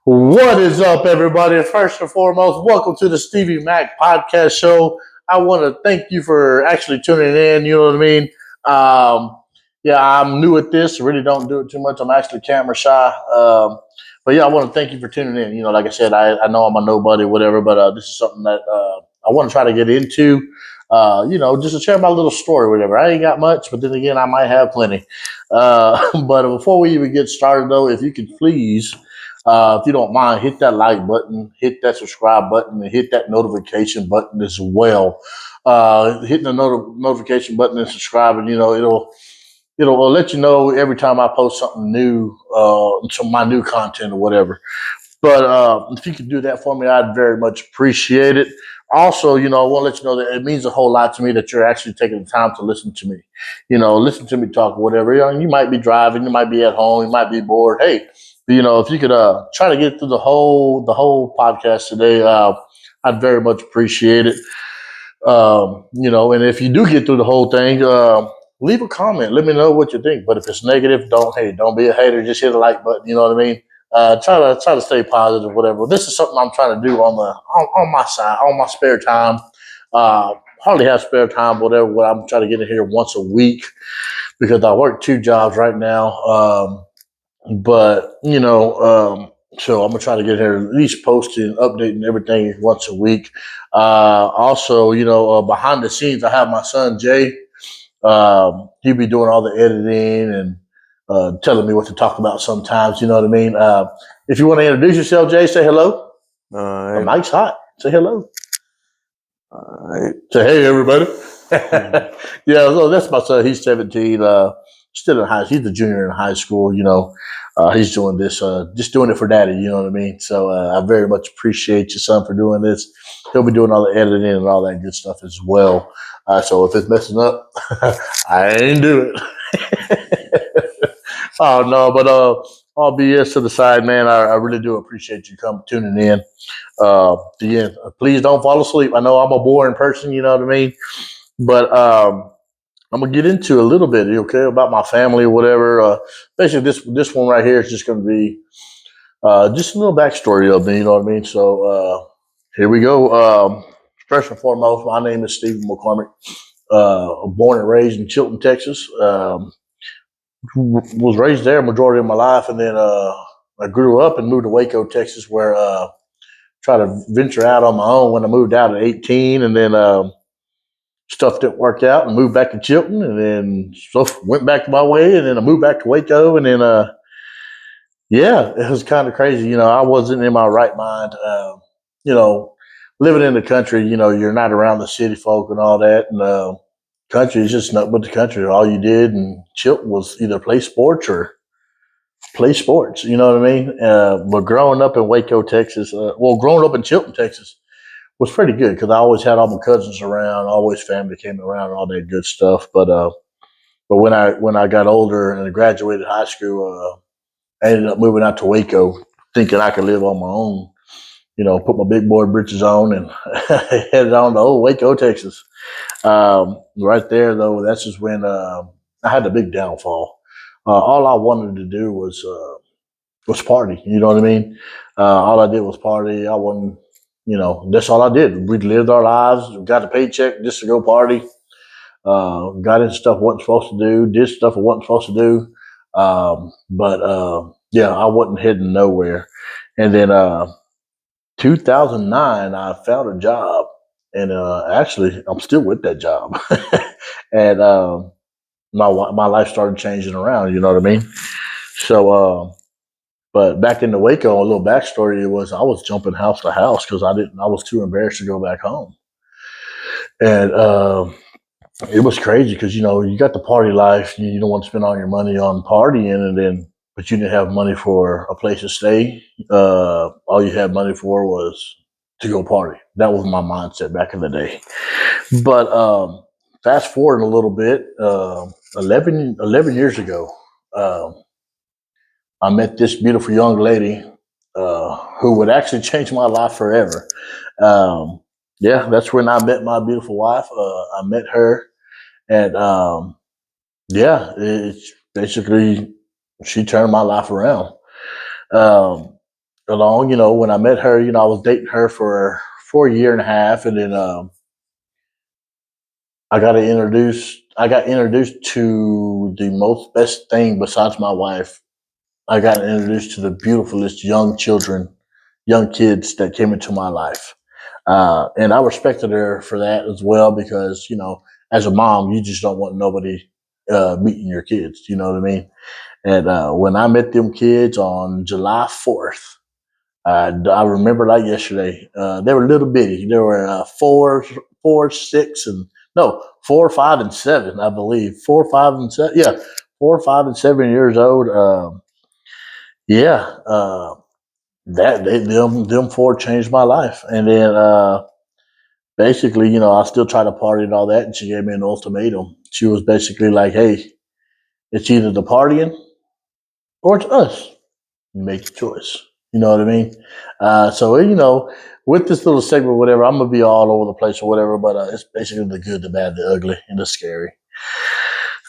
What is up, everybody? First and foremost, welcome to the Stevie Mac Podcast Show. I want to thank you for actually tuning in. You know what I mean? Yeah, I'm new at this. Really don't do it too much. I'm actually camera shy. But yeah, I want to thank you for tuning in. Like I said, I know I'm a nobody, whatever, but this is something that I want to try to get into. Just to share my little story, whatever. I ain't got much, but then again, I might have plenty. But before we even get started, though, if you could please if you don't mind, hit that like button, hit that subscribe button, and hit that notification button as well. Hitting the notification button and subscribing, it'll let you know every time I post something new, some my new content or whatever. But if you could do that for me, I'd very much appreciate it. Also, I want to let you know that it means a whole lot to me that you're actually taking the time to listen to me. Listen to me talk or whatever. You might be driving, you might be at home, you might be bored. Hey, if you could try to get through the whole podcast today, I'd very much appreciate it. And if you do get through the whole thing, leave a comment. Let me know what you think. But if it's negative, don't be a hater. Just hit the like button. You know what I mean? Try to stay positive, whatever. This is something I'm trying to do on my side, on my spare time. Hardly have spare time, whatever. What I'm trying to get in here once a week because I work two jobs right now. But so I'm gonna try to get here at least posting, updating everything once a week. Also, behind the scenes, I have my son Jay. He'll be doing all the editing and telling me what to talk about sometimes. You know what I mean? If you want to introduce yourself, Jay, say hello. The Alright. mic's hot. Say hello. Alright. Say hey, everybody. Yeah, so that's my son. He's 17. Still in high. He's a junior in high school. He's doing this, just doing it for daddy. You know what I mean? So I very much appreciate your son for doing this. He'll be doing all the editing and all that good stuff as well. So if it's messing up, I ain't do it. Oh no, but all BS to the side, man. I really do appreciate you tuning in. Again, please don't fall asleep. I know I'm a boring person. You know what I mean? But I'm gonna get into a little bit, okay, about my family or whatever. Basically, this one right here is just gonna be just a little backstory of me. You know what I mean? So here we go. First and foremost, my name is Stephen McCormick. Born and raised in Chilton, Texas. Was raised there majority of my life, and then I grew up and moved to Waco, Texas, where tried to venture out on my own when I moved out at 18, and then stuff didn't work out and moved back to Chilton, and then stuff went back to my way, and then I moved back to Waco, and then yeah, it was kind of crazy. I wasn't in my right mind. You know, living in the country, you're not around the city folk and all that, and country is just nothing but the country. All you did in Chilton was either play sports or play sports. You know what I mean? But growing up in Waco, Texas, growing up in Chilton, Texas was pretty good because I always had all my cousins around, always family came around, all that good stuff. But when I got older and graduated high school, I ended up moving out to Waco, thinking I could live on my own. Put my big boy britches on and headed on to old Waco, Texas. Right there, though, that's just when I had the big downfall. All I wanted to do was party. You know what I mean? All I did was party. I wasn't, that's all I did. We lived our lives, got a paycheck just to go party. Got into stuff I wasn't supposed to do, did stuff I wasn't supposed to do. But yeah, I wasn't heading nowhere. And then 2009, I found a job, and actually, I'm still with that job. And my life started changing around. You know what I mean? So, but back in the Waco, a little backstory was I was jumping house to house because I was too embarrassed to go back home, and it was crazy because you got the party life, you don't want to spend all your money on partying, and then but you didn't have money for a place to stay. All you had money for was to go party. That was my mindset back in the day. But fast forward a little bit, 11 years ago. Um, I met this beautiful young lady who would actually change my life forever. Um, yeah, that's when I met my beautiful wife. I met her, and yeah, it's basically she turned my life around. Um, along. When I met her, I was dating her for a year and a half, and then I got introduced to the most best thing besides my wife. I got introduced to the beautifulest young kids that came into my life. And I respected her for that as well because, as a mom, you just don't want nobody meeting your kids. You know what I mean? And when I met them kids on July 4th, I remember like yesterday. They were little bitty. They were 6, and no, 4, 5, and 7, I believe. 4, 5, and 7. Yeah, 4, 5, and 7 years old. Yeah, them four changed my life. And then basically, I still try to party and all that. And she gave me an ultimatum. She was basically like, "Hey, it's either the partying or it's us. You make the choice." You know what I mean? So with this little segment, whatever, I'm gonna be all over the place or whatever. But it's basically the good, the bad, the ugly, and the scary.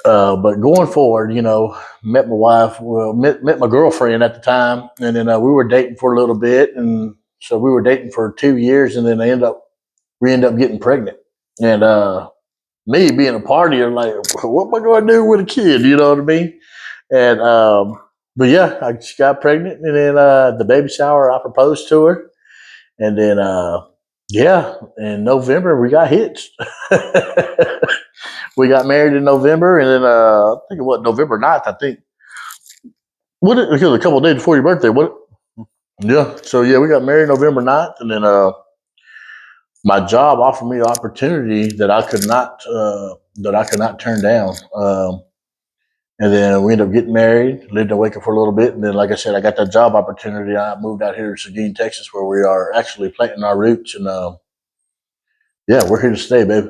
But going forward, met my wife, met my girlfriend at the time, and then we were dating for a little bit, and so we were dating for 2 years, and then we ended up getting pregnant, and me being a partier, like, what am I going to do with a kid? You know what I mean? And but yeah, she got pregnant, and then the baby shower, I proposed to her, and then yeah, in November we got hitched. We got married in November, and then I think it was November 9th, I think. Because a couple of days before your birthday, what? Yeah. So yeah, we got married November 9th, and then my job offered me an opportunity that I could not turn down. And then we ended up getting married, lived in Waco for a little bit, and then, like I said, I got that job opportunity. I moved out here to Seguin, Texas, where we are actually planting our roots, and yeah, we're here to stay, baby.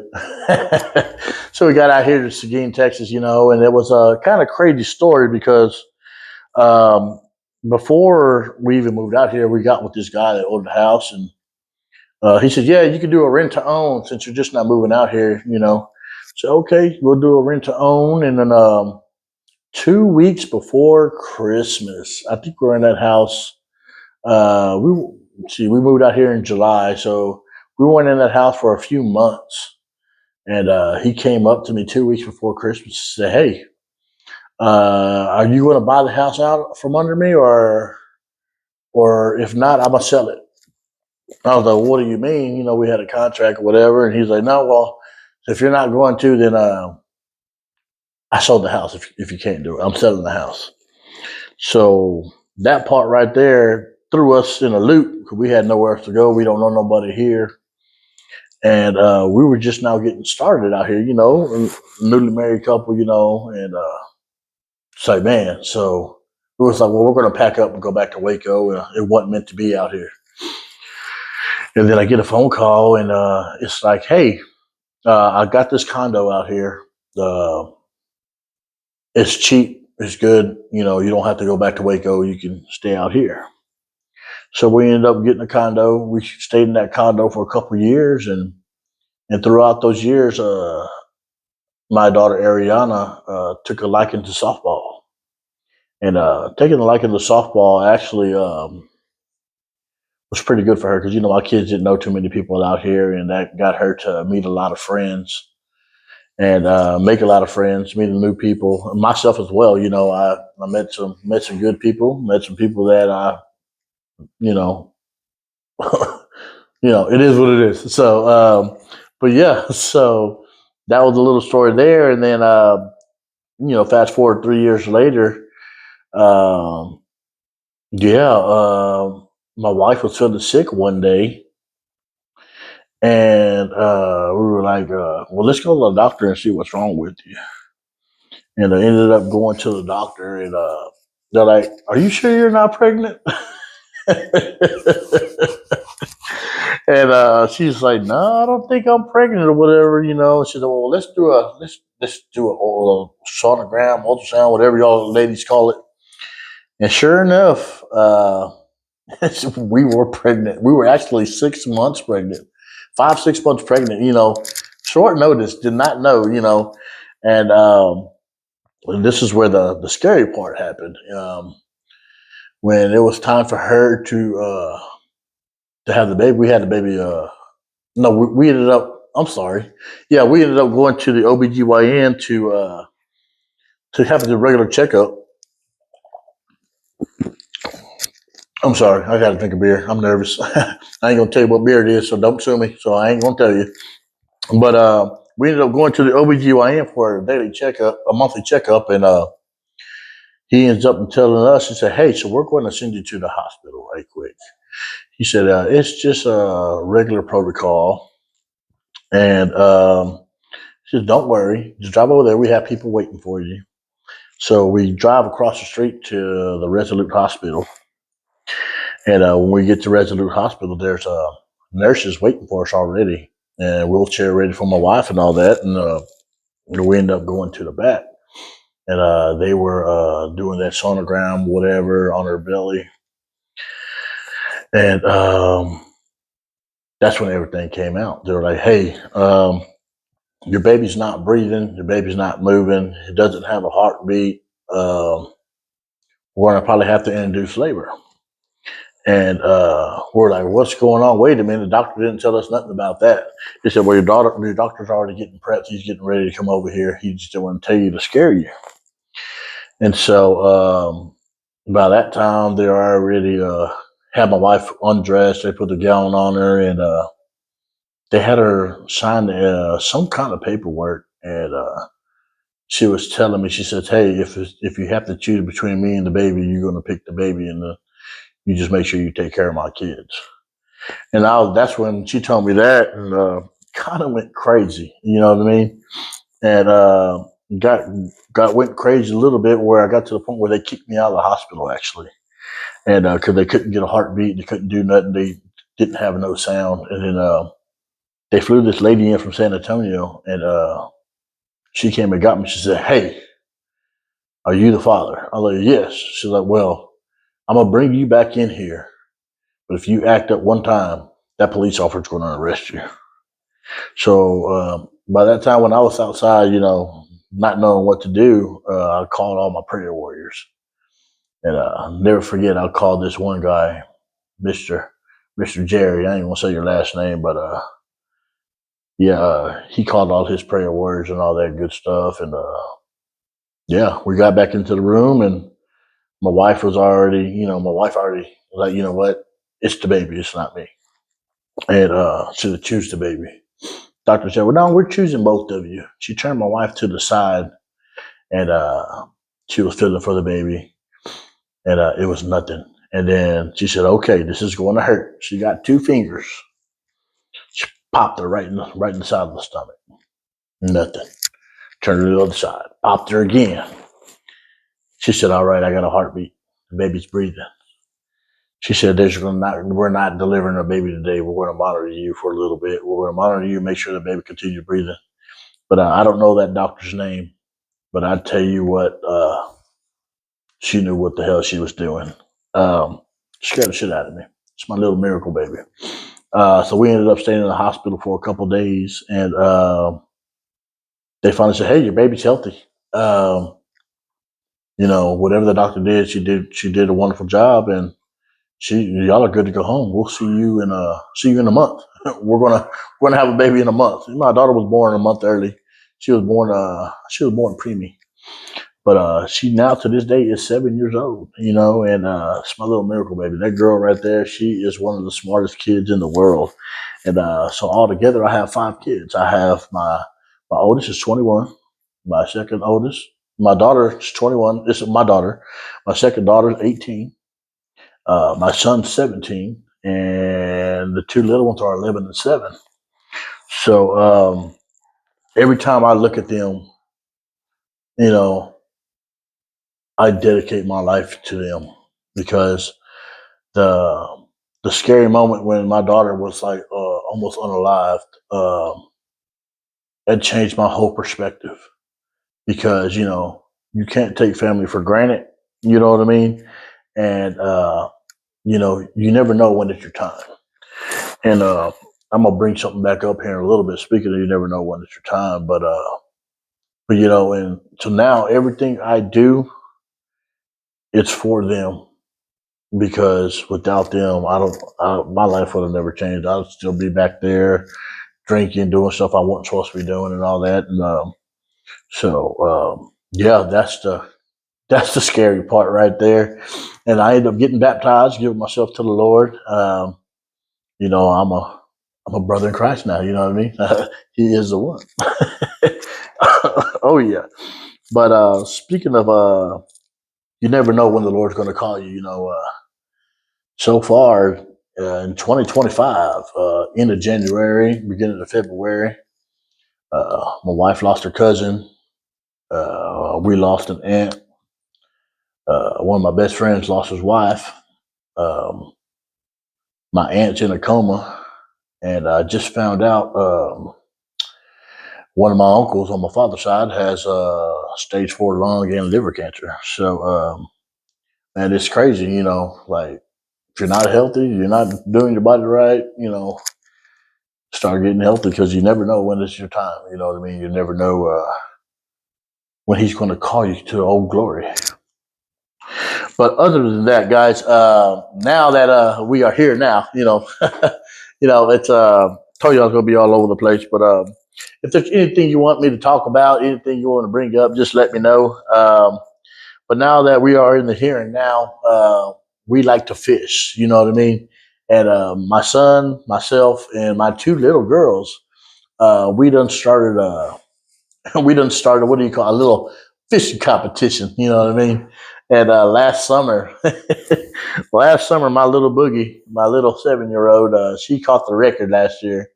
So we got out here to Seguin, Texas, and it was a kind of crazy story because um, before we even moved out here, we got with this guy that owned the house, and he said, "Yeah, you can do a rent to own since you're just not moving out here." So okay, we'll do a rent to own, and then 2 weeks before Christmas, I think we're in that house. We moved out here in July, so we weren't in that house for a few months. And he came up to me 2 weeks before Christmas and said, "Hey, are you going to buy the house out from under me, or if not, I'm gonna sell it?" I was like, "What do you mean? We had a contract or whatever." And he's like, "No, well, if you're not going to, then I sold the house. If you can't do it, I'm selling the house." So that part right there threw us in a loop because we had nowhere else to go. We don't know nobody here, and we were just now getting started out here. A newly married couple. And it's like, man. So it was like, well, we're going to pack up and go back to Waco. It wasn't meant to be out here. And then I get a phone call, and it's like, "Hey, I got this condo out here. Uh, it's cheap. It's good. You don't have to go back to Waco. You can stay out here." So we ended up getting a condo. We stayed in that condo for a couple of years, and throughout those years, my daughter Ariana took a liking to softball, and taking a liking to softball actually was pretty good for her because my kids didn't know too many people out here, and that got her to meet a lot of friends and make a lot of friends, meeting new people, and myself as well. I met some good people, met some people that you know it is what it is. So, but yeah, so that was a little story there, and then fast forward 3 years later, um, yeah, my wife was feeling sick one day, and we were like, "Well, let's go to the doctor and see what's wrong with you." And I ended up going to the doctor, and they're like, "Are you sure you're not pregnant?" And she's like, "No, I don't think I'm pregnant or whatever." She said, "Well, let's do a sonogram, ultrasound, whatever y'all ladies call it." And sure enough, we were pregnant. We were actually 6 months pregnant, 5, 6 months pregnant. Short notice, did not know. And this is where the scary part happened. when it was time for her to have the baby, we had the baby. No, we ended up. I'm sorry. Yeah, we ended up going to the OBGYN to have the regular checkup. I'm sorry, I got to drink a beer. I'm nervous. I ain't gonna tell you what beer it is, so don't sue me. So I ain't gonna tell you. But we ended up going to the OBGYN for a daily checkup, a monthly checkup, and he ends up telling us, he said, "Hey, so we're going to send you to the hospital right quick." He said, "It's just a regular protocol, and he said, don't worry, just drive over there. We have people waiting for you." So we drive across the street to the Resolute Hospital, and when we get to Resolute Hospital, there's nurses waiting for us already, and a wheelchair ready for my wife and all that, and we end up going to the back. And they were doing that sonogram, whatever, on her belly. And that's when everything came out. They were like, "Hey, your baby's not breathing. Your baby's not moving. It doesn't have a heartbeat. We're going to probably have to induce labor." And we're like, "What's going on? Wait a minute. The doctor didn't tell us nothing about that." He said, "Well, your doctor's already getting prepped. He's getting ready to come over here. He just didn't want to tell you to scare you." And so by that time, they already had my wife undressed. They put the gown on her, and they had her sign some kind of paperwork. And she was telling me, she says, "Hey, if you have to choose between me and the baby, you're going to pick the baby, and you just make sure you take care of my kids." And that's when she told me that, and kind of went crazy. You know what I mean? And got went crazy a little bit, where I got to the point where they kicked me out of the hospital actually, and because they couldn't get a heartbeat, they couldn't do nothing, they didn't have no sound, and then they flew this lady in from San Antonio, and she came and got me. She said, "Hey, are you the father?" I was like, "Yes." She's like, "Well, I'm gonna bring you back in here, but if you act up one time, that police officer's going to arrest you." So by that time, when I was outside, not knowing what to do, I called all my prayer warriors, and I'll never forget. I called this one guy, Mister Jerry. I ain't gonna say your last name, but yeah, he called all his prayer warriors and all that good stuff, and yeah, we got back into the room, and my wife was already, my wife already was like, "You know what? It's the baby. It's not me." And she would choose the baby. Doctor said, "Well, no, we're choosing both of you." She turned my wife to the side, and she was feeling for the baby, and it was nothing. And then she said, "Okay, this is going to hurt." She got two fingers. She popped her right in the side of the stomach. Nothing. Turned her to the other side. Popped her again. She said, "All right, I got a heartbeat. The baby's breathing." She said, "We're not delivering a baby today. We're going to monitor you for a little bit. We're going to monitor you, make sure the baby continues breathing." But I don't know that doctor's name. But I tell you what, she knew what the hell she was doing. Um, Scared the shit out of me. It's my little miracle baby. So we ended up staying in the hospital for a couple of days, and they finally said, "Hey, your baby's healthy." Um, Whatever the doctor did, she did a wonderful job, and y'all are good to go home. We'll see you in a month. We're gonna have a baby in a month. My daughter was born a month early. She was born preemie. But she now to this day is 7 years old, and it's my little miracle baby. That girl right there, she is one of the smartest kids in the world. And so altogether, I have five kids. I have my oldest is 21, my second oldest, my daughter is 21. This is my daughter. My second daughter is 18. My son's 17, and the two little ones are 11 and 7. So every time I look at them, you know, I dedicate my life to them, because the the scary moment when my daughter was like almost unalived, it changed my whole perspective, because you can't take family for granted. You know what I mean? And you never know when it's your time. And I'm gonna bring something back up here in a little bit. Speaking of, you never know when it's your time, but and so now everything I do, it's for them. because without them, my life would have never changed. I would still be back there drinking, doing stuff I wasn't supposed to be doing, and all that. And yeah, that's the scary part right there. And I ended up getting baptized, giving myself to the Lord. I'm a brother in Christ now. You know what I mean? He is the one. Oh yeah. But speaking of, you never know when the Lord's going to call you. So far in 2025, end of January, beginning of February, my wife lost her cousin. We lost an aunt. One of my best friends lost his wife. Um, my aunt's in a coma, and I just found out one of my uncles on my father's side has stage 4 lung and liver cancer. So, man, it's crazy, like if you're not healthy, you're not doing your body right, start getting healthy because you never know when it's your time. You know what I mean? You never know when he's going to call you to old glory. But other than that, guys, now that we are here now, it's told you I was going to be all over the place. But if there's anything you want me to talk about, anything you want to bring up, just let me know. But now that we are in the here and now, we like to fish. You know what I mean? And my son, myself, and my 2 little girls, we done started. We done started. What do you call a little fishing competition? You know what I mean? And last summer, my little boogie, my little 7-year-old, she caught the record last year.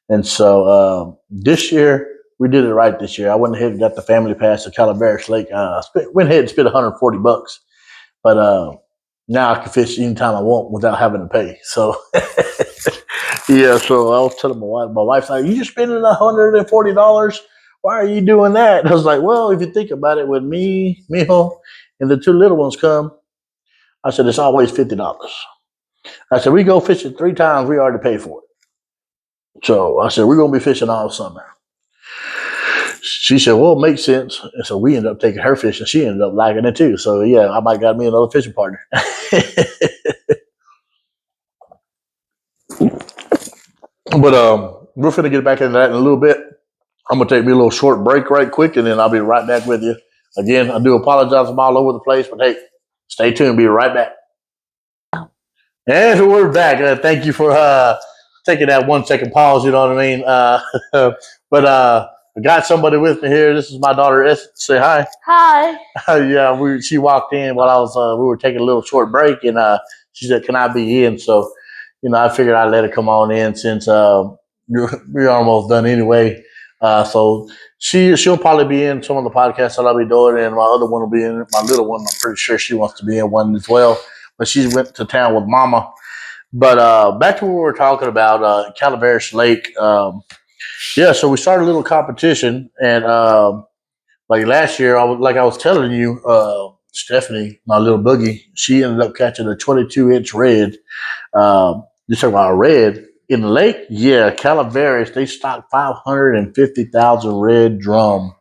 And so this year, we did it right this year. I went ahead and got the family pass to Calaveras Lake. Went ahead and spent $140. But now I can fish anytime I want without having to pay. So, yeah, so I was telling my wife's like, you just spending $140? Why are you doing that? I was like, well, if you think about it, when me, Mijo, and the 2 little ones come, I said, it's always $50. I said, we go fishing 3 times, we already pay for it. So I said, we're going to be fishing all summer. She said, well, it makes sense. And so we ended up taking her fishing. She ended up liking it too. So yeah, I might got me another fishing partner. But we're going to get back into that in a little bit. I'm going to take me a little short break right quick, and then I'll be right back with you. Again, I do apologize. I'm all over the place, but hey, stay tuned. Be right back. And we're back. Thank you for taking that 1-second pause. You know what I mean? But I got somebody with me here. This is my daughter, Essence. Say hi. Hi. Yeah, she walked in while I was. We were taking a little short break, and she said, "Can I be in?" So, I figured I'd let her come on in since we're almost done anyway. So she'll probably be in some of the podcasts that I'll be doing, and my other one will be in. My little one, I'm pretty sure she wants to be in one as well. But she went to town with Mama. But back to what we were talking about, Calaveras Lake. Yeah, so we started a little competition, and like last year, I was telling you, Stephanie, my little boogie, she ended up catching a 22-inch red. You talking about a red in the lake? Yeah, Calaveras, they stocked 550,000 red drum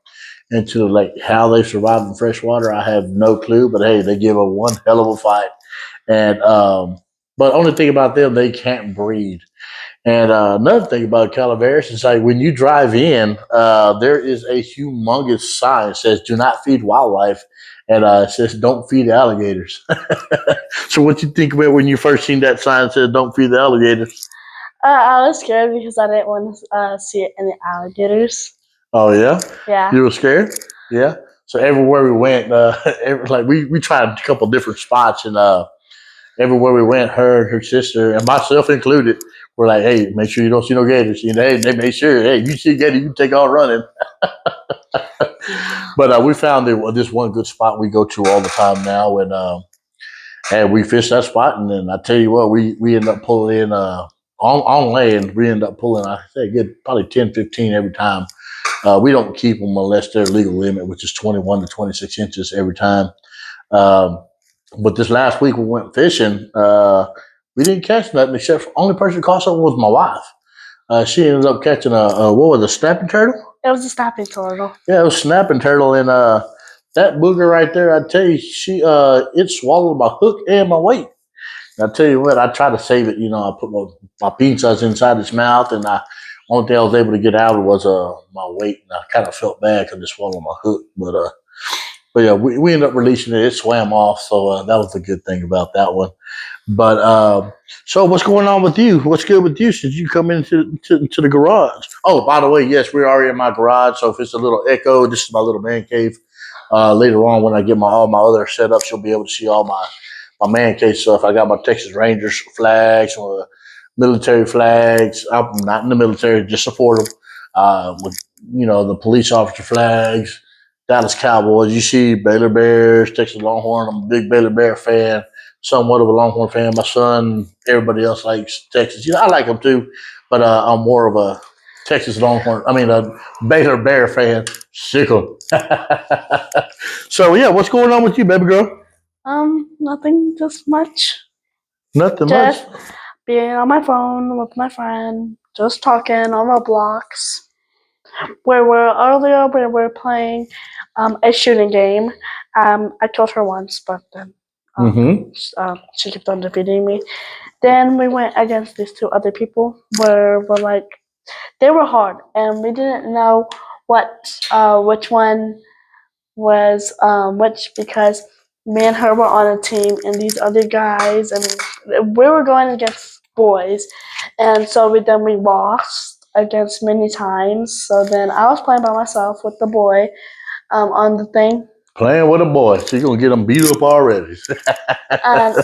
into the lake. How they survive in freshwater, I have no clue. But hey, they give a one hell of a fight. And but only thing about them, they can't breed. And another thing about Calaveras is like when you drive in, there is a humongous sign that says "Do not feed wildlife," and it says "Don't feed alligators." So, what you think about when you first seen that sign that says "Don't feed the alligators"? I was scared because I didn't want to see any alligators. Oh yeah, Yeah. you were scared. Yeah. So everywhere we went, we tried a couple different spots, and everywhere we went, her sister, and myself included, were like, "Hey, make sure you don't see no gators." Hey, they made sure. Hey, you see a gator, you take on running. But we found this one good spot we go to all the time now, and we fished that spot, and then I tell you what, we end up pulling in on land. We end up pulling, I say, good probably 10, 15 every time. We don't keep them unless their legal limit, which is 21 to 26 inches every time. But this last week we went fishing. We didn't catch nothing except for only person who caught something was my wife. She ended up catching a snapping turtle? It was a snapping turtle. Yeah, it was a snapping turtle, and that booger right there, I tell you, it swallowed my hook and my weight. I tell you what, I try to save it. I put my pizzas inside its mouth, and only thing I was able to get out of was my weight, and I kind of felt bad because it swallowed my hook. But yeah, we ended up releasing it. It swam off, so that was the good thing about that one. But so what's going on with you? What's good with you since you come into to the garage? Oh, by the way, yes, we're already in my garage. So if it's a little echo, this is my little man cave. Later on, when I get all my other setups, you'll be able to see all my man cave stuff. I got my Texas Rangers flags, military flags. I'm not in the military, just support them. With the police officer flags, Dallas Cowboys. You see Baylor Bears, Texas Longhorn. I'm a big Baylor Bear fan, somewhat of a Longhorn fan. My son, everybody else likes Texas. I like them too, but I'm more of a Texas Longhorn. I mean, a Baylor Bear fan. Sick 'em. So yeah, what's going on with you, baby girl? Nothing, just much. Nothing Just much. being on my phone with my friend, just talking on Roblox. We were playing a shooting game. I killed her once, but then she kept on defeating me. Then we went against these two other people where we're like they were hard and we didn't know which one was which because me and her were on a team and these other guys and we were going against boys and so we lost against many times. So then I was playing by myself with the boy on the thing. Playing with a boy, so you're gonna get them beat up already. And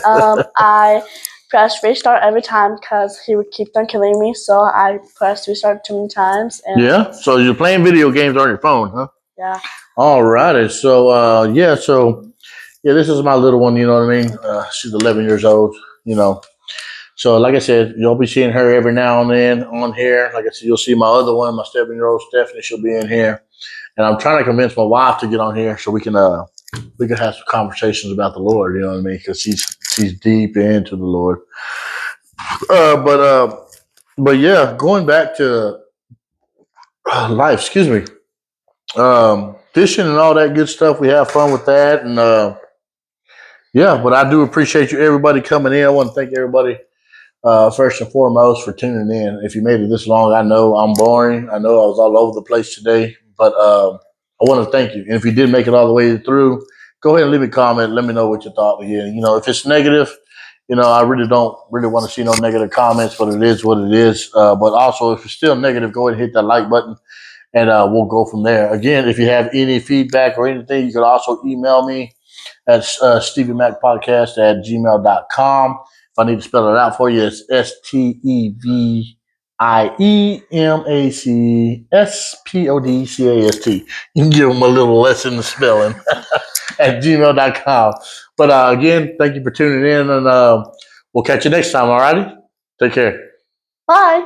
I pressed restart every time because he would keep on killing me. So I pressed restart too many times. And yeah. So you're playing video games on your phone, huh? yeah. All righty. So yeah, this is my little one. You know what I mean? She's 11 years old. So like I said, you'll be seeing her every now and then on here. Like I said, you'll see my other one, my 7-year-old Stephanie. She'll be in here, and I'm trying to convince my wife to get on here so we can have some conversations about the Lord. You know what I mean? Because she's deep into the Lord. But yeah, going back to life. Excuse me. Fishing and all that good stuff. We have fun with that, and yeah. But I do appreciate everybody coming in. I want to thank everybody first and foremost for tuning in. If you made it this long, I know I'm boring. I know I was all over the place today, but I want to thank you. And if you did make it all the way through, go ahead and leave a comment. Let me know what you thought. Again, if it's negative, I really don't really want to see no negative comments, but it is what it is. But also, if it's still negative, go ahead and hit that like button, and we'll go from there. Again, if you have any feedback or anything, you can also email me at steviemacpodcast@gmail.com. If I need to spell it out for you, it's STEVIEMACSPODCAST. You can give them a little lesson in spelling at gmail.com. But again, thank you for tuning in, and we'll catch you next time, all righty? Take care. Bye.